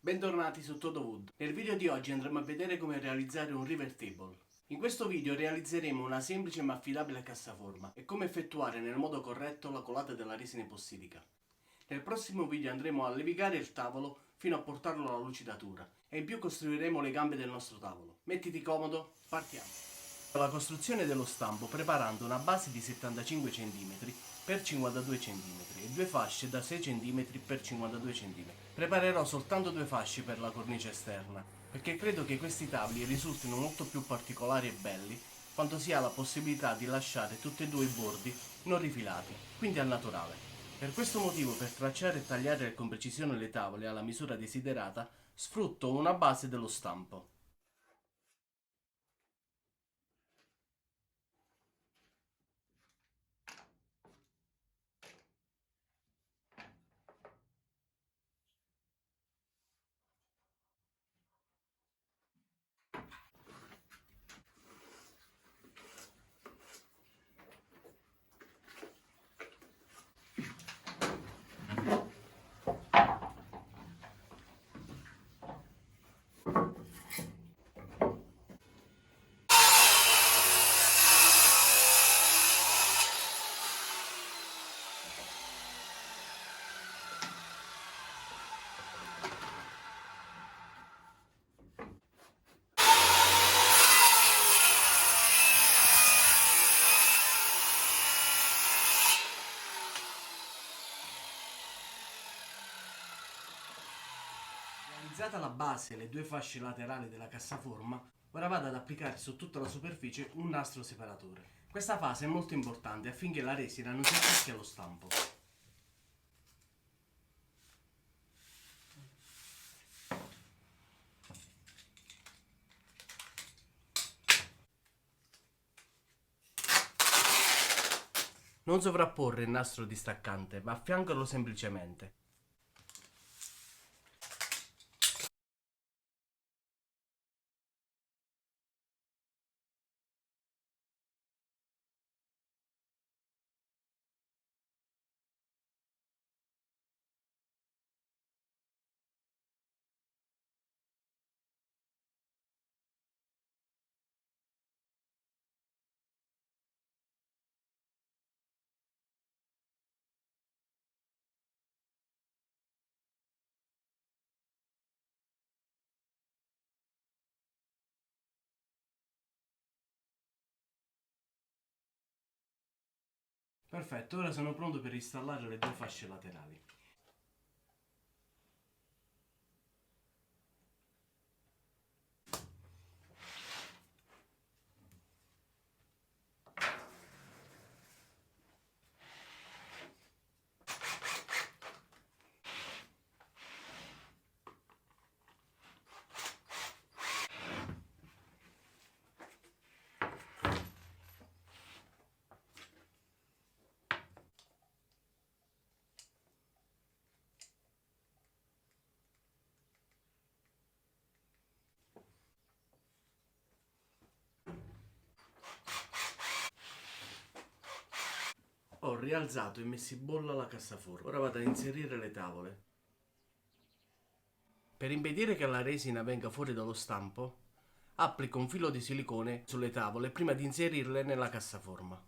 Bentornati su Todo Wood. Nel video di oggi andremo a vedere come realizzare un river table. In questo video realizzeremo una semplice ma affidabile cassaforma e come effettuare nel modo corretto la colata della resina epossidica. Nel prossimo video andremo a levigare il tavolo fino a portarlo alla lucidatura e in più costruiremo le gambe del nostro tavolo. Mettiti comodo, partiamo! La costruzione dello stampo preparando una base di 75 cm per 52 cm e due fasce da 6 cm per 52 cm. Preparerò soltanto due fasce per la cornice esterna, perché credo che questi tavoli risultino molto più particolari e belli quando si ha la possibilità di lasciare tutti e due i bordi non rifilati, quindi al naturale. Per questo motivo, per tracciare e tagliare con precisione le tavole alla misura desiderata, sfrutto una base dello stampo. Realizzata la base e le due fasce laterali della cassaforma, ora vado ad applicare su tutta la superficie un nastro separatore. Questa fase è molto importante affinché la resina non si attacchi allo stampo. Non sovrapporre il nastro distaccante, ma affiancalo semplicemente. Perfetto, ora sono pronto per installare le due fasce laterali. Ho rialzato e messo in bolla la cassaforma. Ora vado ad inserire le tavole. Per impedire che la resina venga fuori dallo stampo, applico un filo di silicone sulle tavole prima di inserirle nella cassaforma.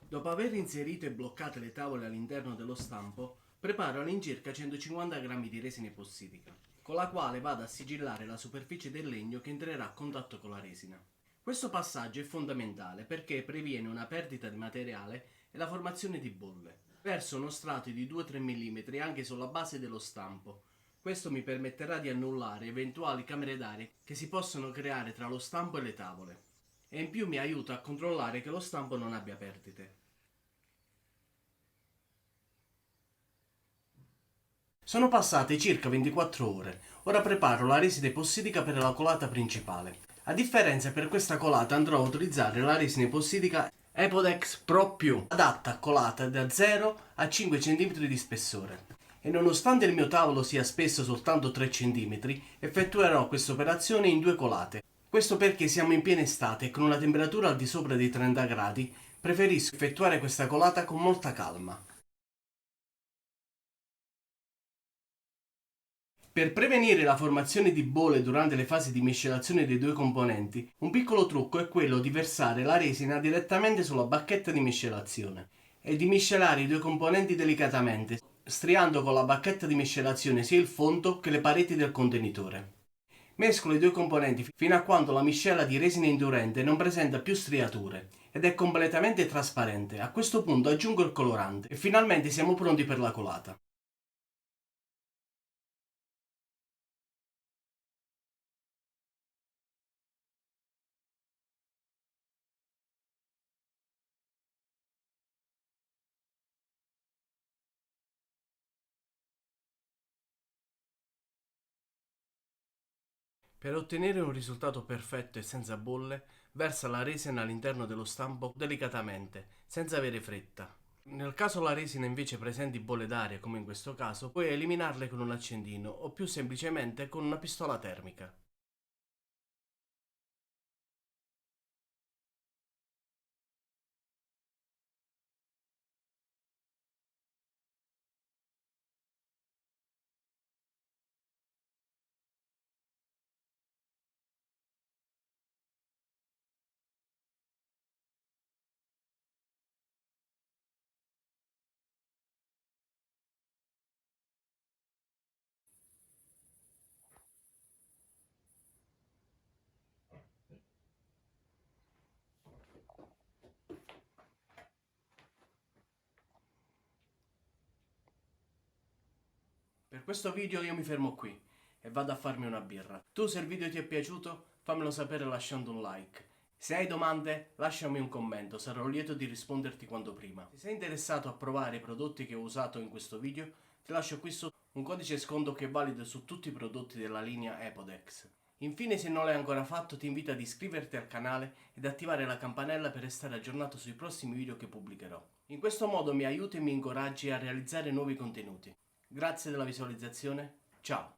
Dopo aver inserito e bloccate le tavole all'interno dello stampo, preparo all'incirca 150 g di resina epossidica, con la quale vado a sigillare la superficie del legno che entrerà a contatto con la resina. Questo passaggio è fondamentale perché previene una perdita di materiale e la formazione di bolle. Verso uno strato di 2-3 mm anche sulla base dello stampo. Questo mi permetterà di annullare eventuali camere d'aria che si possono creare tra lo stampo e le tavole. E in più mi aiuta a controllare che lo stampo non abbia perdite. Sono passate circa 24 ore, ora preparo la resina epossidica per la colata principale. A differenza, per questa colata andrò a utilizzare la resina epossidica Epodex Pro Più, adatta a colata da 0 a 5 cm di spessore. E nonostante il mio tavolo sia spesso soltanto 3 cm, effettuerò questa operazione in 2 colate. Questo perché siamo in piena estate e con una temperatura al di sopra dei 30 gradi preferisco effettuare questa colata con molta calma. Per prevenire la formazione di bolle durante le fasi di miscelazione dei due componenti, un piccolo trucco è quello di versare la resina direttamente sulla bacchetta di miscelazione e di miscelare i due componenti delicatamente, striando con la bacchetta di miscelazione sia il fondo che le pareti del contenitore. Mescolo i due componenti fino a quando la miscela di resina indurente non presenta più striature ed è completamente trasparente. A questo punto aggiungo il colorante e finalmente siamo pronti per la colata. Per ottenere un risultato perfetto e senza bolle, versa la resina all'interno dello stampo delicatamente, senza avere fretta. Nel caso la resina invece presenti bolle d'aria, come in questo caso, puoi eliminarle con un accendino o più semplicemente con una pistola termica. Per questo video io mi fermo qui e vado a farmi una birra. Tu se il video ti è piaciuto fammelo sapere lasciando un like. Se hai domande lasciami un commento, sarò lieto di risponderti quanto prima. Se sei interessato a provare i prodotti che ho usato in questo video, ti lascio qui sotto un codice sconto che è valido su tutti i prodotti della linea Epodex. Infine, se non l'hai ancora fatto, ti invito ad iscriverti al canale ed attivare la campanella per restare aggiornato sui prossimi video che pubblicherò. In questo modo mi aiuti e mi incoraggi a realizzare nuovi contenuti. Grazie della visualizzazione, ciao!